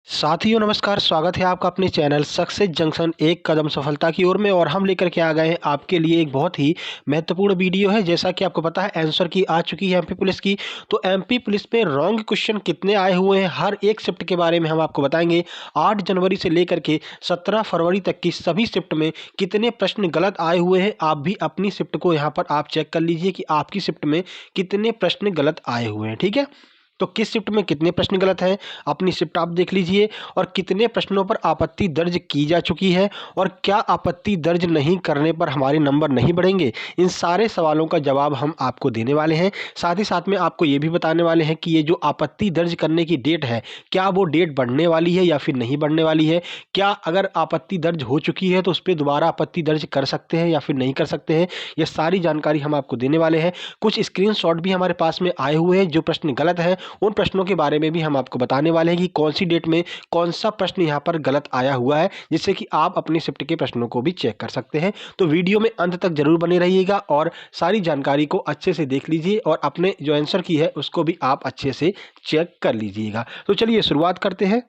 साथियों नमस्कार, स्वागत है आपका अपने चैनल सक्सेस जंक्शन एक कदम सफलता की ओर में। और हम लेकर के आ गए हैं आपके लिए एक बहुत ही महत्वपूर्ण वीडियो है। जैसा कि आपको पता है आंसर की आ चुकी है एमपी पुलिस की। तो एमपी पुलिस में रॉन्ग क्वेश्चन कितने आए हुए हैं हर एक शिफ्ट के बारे में हम आपको बताएंगे। 8 जनवरी से लेकर के 17 फरवरी तक की सभी शिफ्ट में कितने प्रश्न गलत आए हुए हैं। आप भी अपनी शिफ्ट को यहाँ पर आप चेक कर लीजिए कि आपकी शिफ्ट में कितने प्रश्न गलत आए हुए हैं। ठीक है, तो किस शिफ्ट में कितने प्रश्न गलत हैं अपनी शिफ्ट आप देख लीजिए, और कितने प्रश्नों पर आपत्ति दर्ज की जा चुकी है, और क्या आपत्ति दर्ज नहीं करने पर हमारे नंबर नहीं बढ़ेंगे। इन सारे सवालों का जवाब हम आपको देने वाले हैं। साथ ही साथ में आपको ये भी बताने वाले हैं कि ये जो आपत्ति दर्ज करने की डेट है, क्या वो डेट बढ़ने वाली है या फिर नहीं बढ़ने वाली है। क्या अगर आपत्ति दर्ज हो चुकी है तो उस पर दोबारा आपत्ति दर्ज कर सकते हैं या फिर नहीं कर सकते हैं। ये सारी जानकारी हम आपको देने वाले हैं। कुछ स्क्रीनशॉट भी हमारे पास में आए हुए हैं जो प्रश्न गलत है, उन प्रश्नों के बारे में भी हम आपको बताने वाले हैं कि कौन सी डेट में कौन सा प्रश्न यहाँ पर गलत आया हुआ है, जिससे कि आप अपनी शिफ्ट के प्रश्नों को भी चेक कर सकते हैं। तो वीडियो में अंत तक जरूर बने रहिएगा और सारी जानकारी को अच्छे से देख लीजिए, और अपने जो आंसर की है उसको भी आप अच्छे से चेक कर लीजिएगा। तो चलिए शुरुआत करते हैं।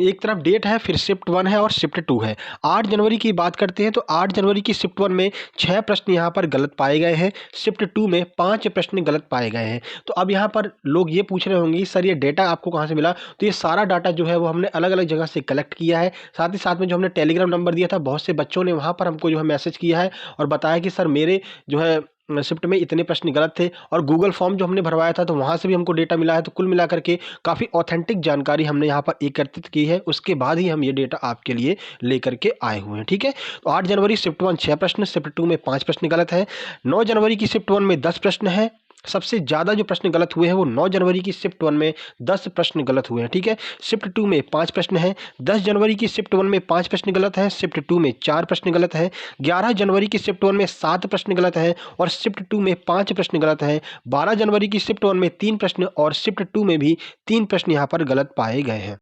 एक तरफ डेट है, फिर शिफ्ट 1 है और शिफ्ट 2 है। 8 जनवरी की बात करते हैं तो 8 जनवरी की शिफ्ट 1 में 6 प्रश्न यहाँ पर गलत पाए गए हैं। शिफ्ट 2 में 5 प्रश्न गलत पाए गए हैं। तो अब यहाँ पर लोग ये पूछ रहे होंगे सर ये डेटा आपको कहाँ से मिला। तो ये सारा डाटा जो है वो हमने अलग अलग जगह से कलेक्ट किया है। साथ ही साथ में जो हमने टेलीग्राम नंबर दिया था, बहुत से बच्चों ने वहाँ पर हमको जो है मैसेज किया है और बताया कि सर मेरे जो है शिफ्ट में इतने प्रश्न गलत थे। और गूगल फॉर्म जो हमने भरवाया था तो वहाँ से भी हमको डेटा मिला है। तो कुल मिलाकर के काफ़ी ऑथेंटिक जानकारी हमने यहाँ पर एकत्रित की है, उसके बाद ही हम ये डेटा आपके लिए लेकर के आए हुए हैं। ठीक है, तो 8 जनवरी शिफ्ट 1 6 प्रश्न, शिफ्ट 2 में 5 प्रश्न गलत है। 9 जनवरी की शिफ्ट 1 में 10 प्रश्न है। सबसे ज़्यादा जो प्रश्न गलत हुए हैं वो 9 जनवरी की शिफ्ट 1 में 10 प्रश्न गलत हुए हैं। ठीक है, शिफ्ट 2 में 5 प्रश्न है। 10 जनवरी की शिफ्ट 1 में 5 प्रश्न गलत है, शिफ्ट 2 में 4 प्रश्न गलत है। 11 जनवरी की शिफ्ट 1 में 7 प्रश्न गलत है और शिफ्ट 2 में 5 प्रश्न गलत है। 12 जनवरी की शिफ्ट 1 में 3 प्रश्न और शिफ्ट 2 में भी 3 प्रश्न यहाँ पर गलत पाए गए हैं।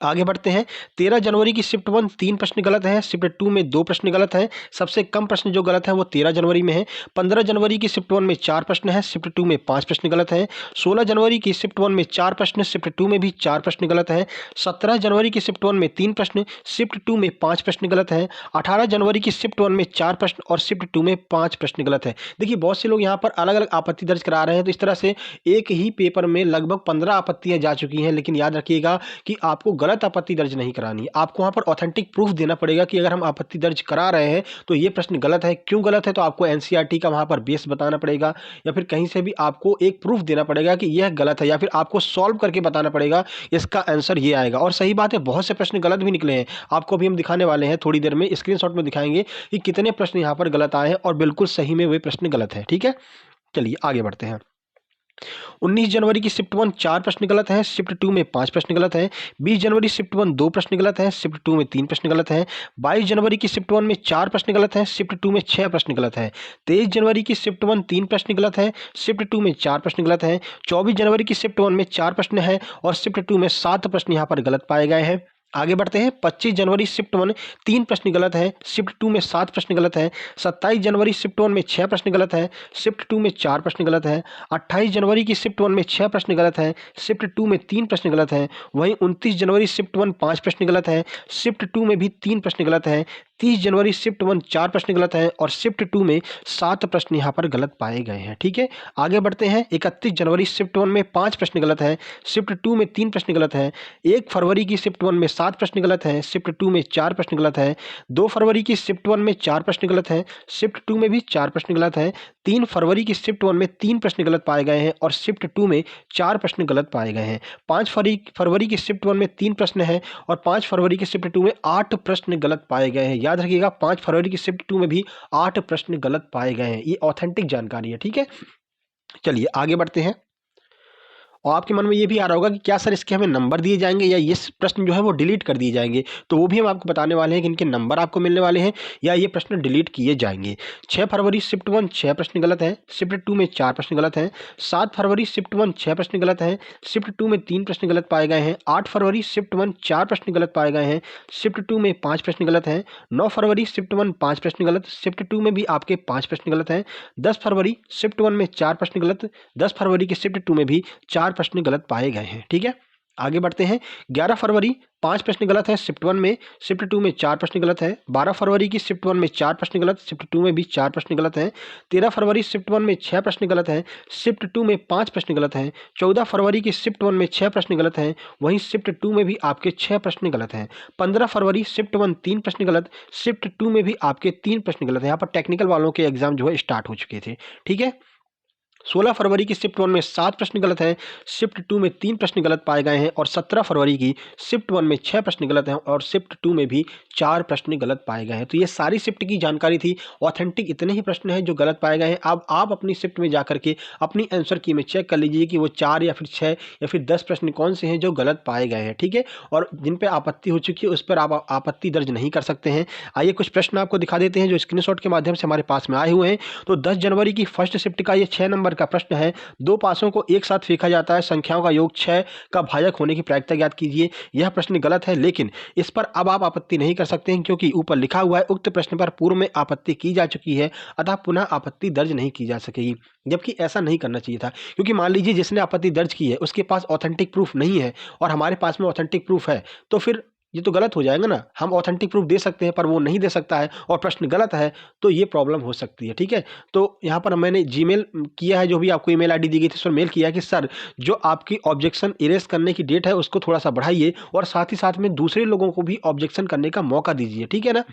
आगे बढ़ते हैं। 13 जनवरी की शिफ्ट 1 3 प्रश्न गलत है, शिफ्ट 2 में 2 प्रश्न गलत है। सबसे कम प्रश्न जो गलत है वो 13 जनवरी में है। 15 जनवरी की शिफ्ट 1 में 4 प्रश्न है, शिफ्ट 2 में 5 प्रश्न गलत है। 16 जनवरी की शिफ्ट 1 में 4 प्रश्न, शिफ्ट 2 में भी 4 प्रश्न गलत है। 17 जनवरी की शिफ्ट 1 में 3 प्रश्न, शिफ्ट 2 में 5 प्रश्न गलत है। 18 जनवरी की शिफ्ट 1 में 4 प्रश्न और शिफ्ट 2 में 5 प्रश्न गलत है। देखिए बहुत से लोग यहाँ पर अलग अलग आपत्ति दर्ज करा रहे हैं, तो इस तरह से एक ही पेपर में लगभग 15 आपत्तियां जा चुकी हैं। लेकिन याद रखिएगा कि आपको गलत आपत्ति दर्ज नहीं करानी है, आपको वहां पर ऑथेंटिक प्रूफ देना पड़ेगा कि अगर हम आपत्ति दर्ज करा रहे हैं तो ये प्रश्न गलत है, क्यों गलत है। तो आपको एनसीईआरटी का वहां पर बेस बताना पड़ेगा, या फिर कहीं से भी आपको एक प्रूफ देना पड़ेगा कि यह गलत है, या फिर आपको सॉल्व करके बताना पड़ेगा इसका आंसर ये आएगा। और सही बात है, बहुत से प्रश्न गलत भी निकले हैं। आपको भी हम दिखाने वाले हैं थोड़ी देर में, स्क्रीनशॉट में दिखाएंगे कि कितने प्रश्न यहां पर गलत आए हैं और बिल्कुल सही में वे प्रश्न गलत है। ठीक है, चलिए आगे बढ़ते हैं। 19 जनवरी की शिफ्ट 1 4 प्रश्न गलत है, शिफ्ट 2 में 5 प्रश्न गलत है। 20 जनवरी शिफ्ट 1 2 प्रश्न गलत है, शिफ्ट 2 में 3 प्रश्न गलत है। 22 जनवरी की शिफ्ट 1 में 4 प्रश्न गलत है, शिफ्ट 2 में 6 प्रश्न गलत है। 23 जनवरी की शिफ्ट 1 3 प्रश्न गलत है, शिफ्ट 2 में 4 प्रश्न गलत है। 24 जनवरी की शिफ्ट 1 में 4 प्रश्न है और शिफ्ट 2 में 7 प्रश्न यहाँ पर गलत पाए गए हैं। आगे बढ़ते हैं। 25 जनवरी शिफ्ट 1 3 प्रश्न गलत है, शिफ्ट 2 में 7 प्रश्न गलत है। 27 जनवरी शिफ्ट 1 में 6 प्रश्न गलत है, शिफ्ट 2 में 4 प्रश्न गलत है। 28 जनवरी की शिफ्ट 1 में 6 प्रश्न गलत है, शिफ्ट 2 में 3 प्रश्न गलत है। वहीं 29 जनवरी शिफ्ट 1 5 प्रश्न गलत है, शिफ्ट 2 में भी 3 प्रश्न गलत है। 30 जनवरी शिफ्ट 1 4 प्रश्न गलत है और शिफ्ट 2 में 7 प्रश्न यहाँ पर गलत पाए गए हैं। ठीक है, आगे बढ़ते हैं। 31 जनवरी शिफ्ट 1 में 5 प्रश्न गलत है, शिफ्ट 2 में 3 प्रश्न गलत है। 1 फरवरी की शिफ्ट 1 में 7 प्रश्न गलत है, शिफ्ट 2 में 4 प्रश्न गलत है। 2 फरवरी की शिफ्ट 1 में 4 प्रश्न गलत है, शिफ्ट 2 में भी 4 प्रश्न गलत है। 3 फरवरी की शिफ्ट 1 में 3 प्रश्न गलत पाए गए हैं और शिफ्ट 2 में 4 प्रश्न गलत पाए गए हैं। 5 फरवरी की शिफ्ट 1 में 3 प्रश्न है और 5 फरवरी की शिफ्ट 2 में 8 प्रश्न गलत पाए गए हैं। याद रखिएगा 5 फरवरी की शिफ्ट 2 में भी 8 प्रश्न गलत पाए गए हैं। ये ऑथेंटिक जानकारी है। ठीक है, चलिए आगे बढ़ते हैं। और आपके मन में ये भी आ रहा होगा कि क्या सर इसके हमें नंबर दिए जाएंगे या ये प्रश्न जो है वो डिलीट कर दिए जाएंगे। तो वो भी हम आपको बताने वाले हैं कि इनके नंबर आपको मिलने वाले हैं या ये प्रश्न डिलीट किए जाएंगे। 6 फरवरी शिफ्ट 1 6 प्रश्न गलत है, शिफ्ट 2 में 4 प्रश्न गलत है। 7 फरवरी शिफ्ट 1 6 प्रश्न गलत है, शिफ्ट 2 में 3 प्रश्न गलत पाए गए हैं। 8 फरवरी शिफ्ट 1 4 प्रश्न गलत पाए गए हैं, शिफ्ट 2 में 5 प्रश्न गलत है। 9 फरवरी शिफ्ट 1 5 प्रश्न गलत, शिफ्ट 2 में भी आपके 5 प्रश्न गलत हैं। 10 फरवरी शिफ्ट 1 में 4 प्रश्न गलत, 10 फरवरी के शिफ्ट 2 में भी 4 प्रश्न गलत पाए गए हैं। ठीक है, आगे बढ़ते हैं। 11 फरवरी 5 प्रश्न गलत है शिफ्ट 1 में, शिफ्ट 2 में 4 प्रश्न गलत है। 12 फरवरी की शिफ्ट 1 में 4 प्रश्न गलत, शिफ्ट 2 में भी 4 प्रश्न गलत हैं। 13 फरवरी शिफ्ट 1 में 6 प्रश्न गलत हैं, शिफ्ट 2 में 5 प्रश्न गलत हैं। 14 फरवरी की शिफ्ट 1 में 6 प्रश्न गलत हैं, वहीं शिफ्ट 2 में भी आपके 6 प्रश्न गलत हैं। 15 फरवरी शिफ्ट 1 3 प्रश्न गलत, शिफ्ट 2 में भी आपके 3 प्रश्न गलत हैं। यहाँ पर टेक्निकल वालों के एग्जाम जो है स्टार्ट हो चुके थे। ठीक है, 16 फरवरी की शिफ्ट 1 में 7 प्रश्न गलत हैं, शिफ्ट 2 में 3 प्रश्न गलत पाए गए हैं। और 17 फरवरी की शिफ्ट 1 में 6 प्रश्न गलत हैं और शिफ्ट 2 में भी 4 प्रश्न गलत पाए गए हैं। तो ये सारी शिफ्ट की जानकारी थी। ऑथेंटिक इतने ही प्रश्न हैं जो गलत पाए गए हैं। अब आप अपनी शिफ्ट में जाकर के अपनी आंसर की में चेक कर लीजिए कि वो 4 या फिर 6 या फिर 10 प्रश्न कौन से हैं जो गलत पाए गए हैं। ठीक है, और जिन पे आपत्ति हो चुकी है उस पर आप आपत्ति दर्ज नहीं कर सकते हैं। आइए कुछ प्रश्न आपको दिखा देते हैं जो स्क्रीनशॉट के माध्यम से हमारे पास में आए हुए हैं। तो 10 जनवरी की फर्स्ट शिफ्ट का ये 6 नंबर का प्रश्न है। दो पासों को एक साथ फेंका जाता है, संख्याओं का योग 6 का भाजक होने की प्रायिकता ज्ञात कीजिए। यह प्रश्न गलत है, लेकिन इस पर अब आप आपत्ति नहीं कर सकते हैं क्योंकि ऊपर लिखा हुआ है उक्त प्रश्न पर पूर्व में आपत्ति की जा चुकी है, अतः पुनः आपत्ति दर्ज नहीं की जा सकेगी। जबकि ऐसा नहीं करना चाहिए था, क्योंकि मान लीजिए जिसने आपत्ति दर्ज की है उसके पास ऑथेंटिक प्रूफ नहीं है और हमारे पास में ऑथेंटिक प्रूफ है, तो फिर ये तो गलत हो जाएगा ना। हम ऑथेंटिक प्रूफ दे सकते हैं पर वो नहीं दे सकता है और प्रश्न गलत है, तो ये प्रॉब्लम हो सकती है। ठीक है, तो यहाँ पर मैंने जीमेल किया है, जो भी आपको ईमेल आईडी दी गई थी उस पर मेल किया है कि सर जो आपकी ऑब्जेक्शन इरेज करने की डेट है उसको थोड़ा सा बढ़ाइए और साथ ही साथ में दूसरे लोगों को भी ऑब्जेक्शन करने का मौका दीजिए। ठीक है ना,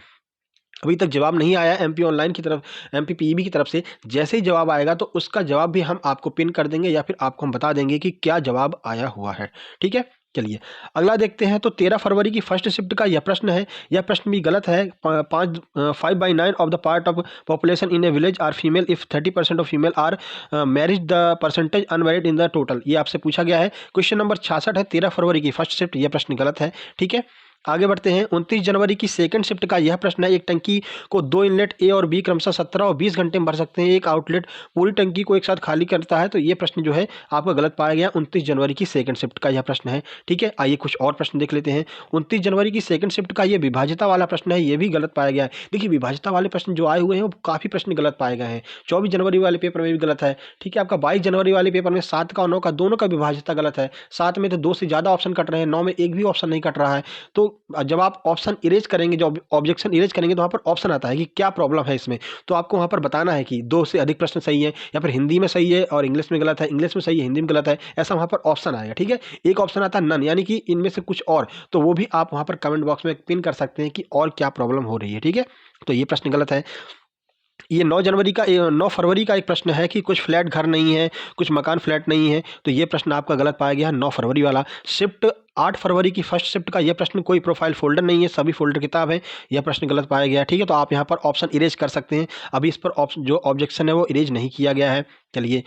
अभी तक जवाब नहीं आया एमपी ऑनलाइन की तरफ, एमपी पीईबी की तरफ से। जैसे ही जवाब आएगा तो उसका जवाब भी हम आपको पिन कर देंगे या फिर आपको हम बता देंगे कि क्या जवाब आया हुआ है। ठीक है, चलिए अगला देखते हैं। तो 13 फरवरी की फर्स्ट शिफ्ट का यह प्रश्न है। यह प्रश्न भी गलत है। 5/9 of the part of population in a village are female if 30% of female are marriage the percentage unmarried in the total. ये आपसे पूछा गया है। क्वेश्चन नंबर 66 है, 13 फरवरी की फर्स्ट शिफ्ट। यह प्रश्न गलत है। ठीक है, आगे बढ़ते हैं। 29 जनवरी की सेकंड शिफ्ट का यह प्रश्न है। एक टंकी को 2 इनलेट ए और बी क्रमशः 17 और 20 घंटे में भर सकते हैं। एक आउटलेट पूरी टंकी को एक साथ खाली करता है। तो ये प्रश्न जो है आपका गलत पाया गया। 29 जनवरी की सेकंड शिफ्ट का यह प्रश्न है। ठीक है, आइए कुछ और प्रश्न देख लेते हैं। 29 जनवरी की सेकंड शिफ्ट का यह विभाज्यता वाला प्रश्न है। यह भी गलत पाया गया है। देखिए विभाज्यता वाले प्रश्न जो आए हुए हैं वो काफ़ी प्रश्न गलत पाए गए हैं। 24 जनवरी वाले पेपर में भी गलत है। ठीक है, आपका 22 जनवरी वाले पेपर में 7 का और 9 का दोनों का विभाज्यता गलत है। 7 में तो 2 से ज़्यादा ऑप्शन कट रहे हैं, 9 में एक भी ऑप्शन नहीं कट रहा है। तो जब आप ऑप्शन इरेज करेंगे, जो ऑब्जेक्शन इरेज करेंगे तो वहाँ पर ऑप्शन आता है कि क्या प्रॉब्लम है इसमें। तो आपको वहाँ पर बताना है कि 2 से अधिक प्रश्न सही है या फिर हिंदी में सही है और इंग्लिश में गलत है, इंग्लिश में सही है हिंदी में गलत है, ऐसा वहाँ पर ऑप्शन आएगा। ठीक है, एक ऑप्शन आता है नन, यानी कि इनमें से कुछ और, तो वो भी आप वहाँ पर कमेंट बॉक्स में पिन कर सकते हैं कि और क्या प्रॉब्लम हो रही है। ठीक है, तो ये प्रश्न गलत है। ये 9 फरवरी का एक प्रश्न है कि कुछ फ्लैट घर नहीं है, कुछ मकान फ्लैट नहीं है। तो ये प्रश्न आपका गलत पाया गया 9 फरवरी वाला। शिफ्ट 8 फरवरी की फर्स्ट शिफ्ट का यह प्रश्न, कोई प्रोफाइल फोल्डर नहीं है, सभी फोल्डर किताब है। यह प्रश्न गलत पाया गया। ठीक है, तो आप यहाँ पर ऑप्शन इरेज कर सकते हैं। अभी इस पर ऑप्शन जो ऑब्जेक्शन है वो इरेज नहीं किया गया है। चलिए,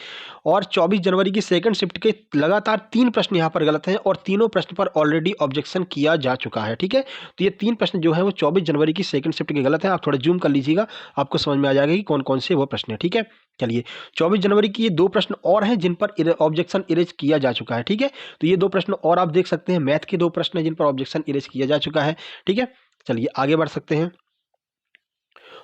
और 24 जनवरी की सेकंड शिफ्ट के लगातार 3 प्रश्न यहाँ पर गलत हैं और तीनों प्रश्न पर ऑलरेडी ऑब्जेक्शन किया जा चुका है। ठीक है, तो ये 3 प्रश्न जो है वो 24 जनवरी की सेकंड शिफ्ट के गलत हैं। आप थोड़ा जूम कर लीजिएगा, आपको समझ में आ जाएगा कि कौन कौन से वो प्रश्न है। ठीक है, चलिए 24 जनवरी की ये 2 प्रश्न और हैं जिन पर ऑब्जेक्शन इरेज किया जा चुका है। ठीक है, तो ये 2 प्रश्न और आप देख सकते हैं। मैथ के 2 प्रश्न हैं जिन पर ऑब्जेक्शन इरेज किया जा चुका है। ठीक है, चलिए आगे बढ़ सकते हैं।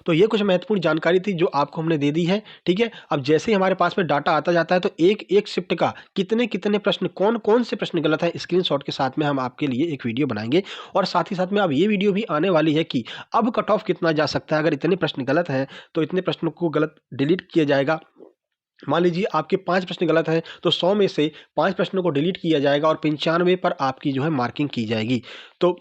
तो ये कुछ महत्वपूर्ण जानकारी थी जो आपको हमने दे दी है। ठीक है, अब जैसे ही हमारे पास में डाटा आता जाता है तो एक एक शिफ्ट का कितने कितने प्रश्न, कौन कौन से प्रश्न गलत है, स्क्रीनशॉट के साथ में हम आपके लिए एक वीडियो बनाएंगे। और साथ ही साथ में अब ये वीडियो भी आने वाली है कि अब कट ऑफ कितना जा सकता है। अगर इतने प्रश्न गलत हैं तो इतने प्रश्नों को गलत डिलीट किया जाएगा। मान लीजिए आपके 5 प्रश्न गलत हैं तो 100 में से 5 प्रश्नों को डिलीट किया जाएगा और 95 पर आपकी जो है मार्किंग की जाएगी। तो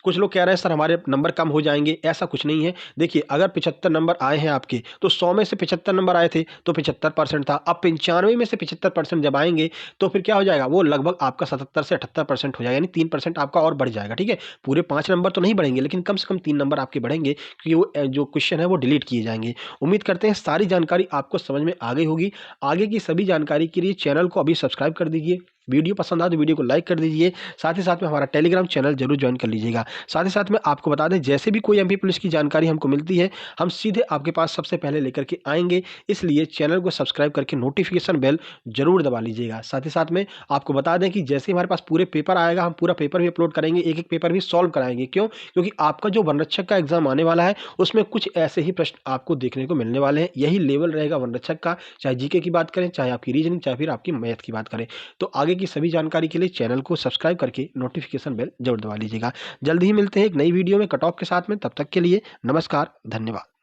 कुछ लोग कह रहे हैं सर हमारे नंबर कम हो जाएंगे, ऐसा कुछ नहीं है। देखिए अगर 75 नंबर आए हैं आपके, तो 100 में से 75 नंबर आए थे तो 75% था। अब 95 में से 75% जब आएंगे तो फिर क्या हो जाएगा, वो लगभग आपका 77 से 78% हो जाएगा, यानी 3% आपका और बढ़ जाएगा। ठीक है, पूरे 5 नंबर तो नहीं बढ़ेंगे लेकिन कम से कम 3 नंबर आपके बढ़ेंगे, क्योंकि वो जो क्वेश्चन है वो डिलीट किए जाएंगे। उम्मीद करते हैं सारी जानकारी आपको समझ में आ गई होगी। आगे की सभी जानकारी के लिए चैनल को अभी सब्सक्राइब कर दीजिए। वीडियो पसंद आए तो वीडियो को लाइक कर दीजिए। साथ ही साथ में हमारा टेलीग्राम चैनल जरूर ज्वाइन कर लीजिएगा। साथ ही साथ में आपको बता दें, जैसे भी कोई एमपी पुलिस की जानकारी हमको मिलती है हम सीधे आपके पास सबसे पहले लेकर के आएंगे, इसलिए चैनल को सब्सक्राइब करके नोटिफिकेशन बेल जरूर दबा लीजिएगा। साथ ही साथ में आपको बता दें कि जैसे हमारे पास पूरे पेपर आएगा हम पूरा पेपर भी अपलोड करेंगे, एक एक पेपर भी सॉल्व कराएंगे। क्यों? क्योंकि आपका जो वनरक्षक का एग्जाम आने वाला है उसमें कुछ ऐसे ही प्रश्न आपको देखने को मिलने वाले हैं। यही लेवल रहेगा वनरक्षक का, चाहे जीके की बात करें, चाहे आपकी रीजनिंग, चाहे फिर आपकी मैथ की बात करें। तो आगे आगे की सभी जानकारी के लिए चैनल को सब्सक्राइब करके नोटिफिकेशन बेल जरूर दबा लीजिएगा। जल्द ही मिलते हैं एक नई वीडियो में कट ऑफ के साथ में, तब तक के लिए नमस्कार, धन्यवाद।